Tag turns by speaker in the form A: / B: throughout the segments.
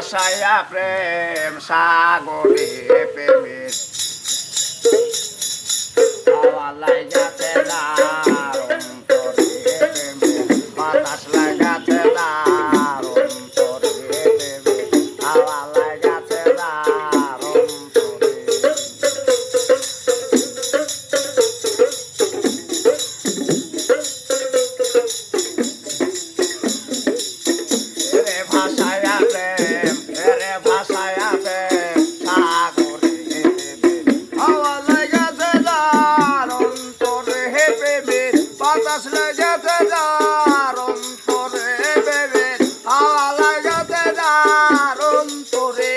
A: ভাসাইয়া প্রেম সাগরে প্রেমের হাওয়া লাগাতে যার অন্তরে প্রেমের বাতাস লাগাতে যার অন্তরে প্রেমের হাওয়া লাগাতে যার অন্তরে রে ভাসাইয়া প্রেম রে ভাসাইয়া প্রেম সাগরে প্রেমের হাওয়া লাগাতে যার অন্তরে প্রেমের বাতাস লাগাতে যার অন্তরে প্রেমের হাওয়া লাগাতে যার অন্তরে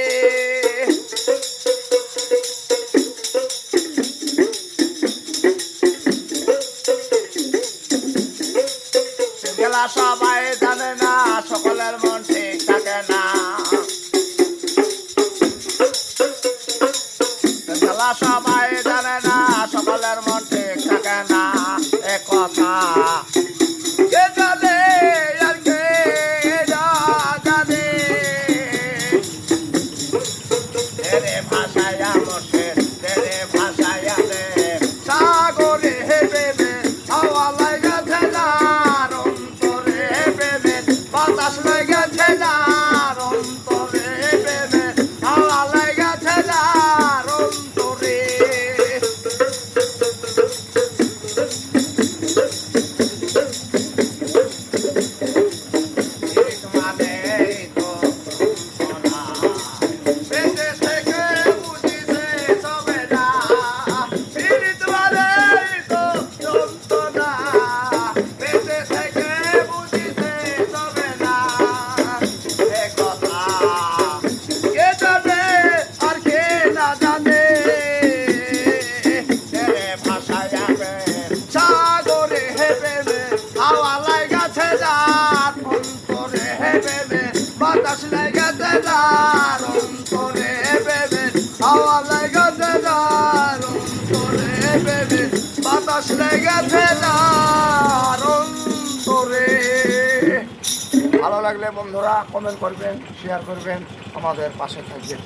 A: গেলা সবাই জানে না সকলের মন ঠিক থাকে না গেলা সবাই জানে না সকলের মন ঠিক থাকে না এ কথা কে জানে আর কে জানে তেরে ভাষায়া মশে তেরে ভাষায়া রে সাগরে প্রেমে হাওয়া লাগাতে যার অন্তরে প্রেমে বাতাস লাগাতে যার অন্তরে প্রেমে হাওয়া লাগাতে যার অন্তরে মানে তো না বেঁচে থেকে বুঝিছে সবে না পীড়িত মানে তো যন্ত্রণা বেঁচে থেকে বুঝিছে সবে না এ কথা কে জানে আর কে না জানে তেরে ভাষায়া প্রেম সাগরে প্রেমে হাওয়া লাগাতে যার অন্তরে প্রেমে বাতাস লাগাতে যার অন্তরে প্রেমে হাওয়া লাগাতে যার অন্তরে প্রেমে বাতাস লাগাতে যার অন্তরে। ভালো লাগলে বন্ধুরা কমেন্ট করবেন, শেয়ার করবেন, আমাদের পাশে থাকবেন।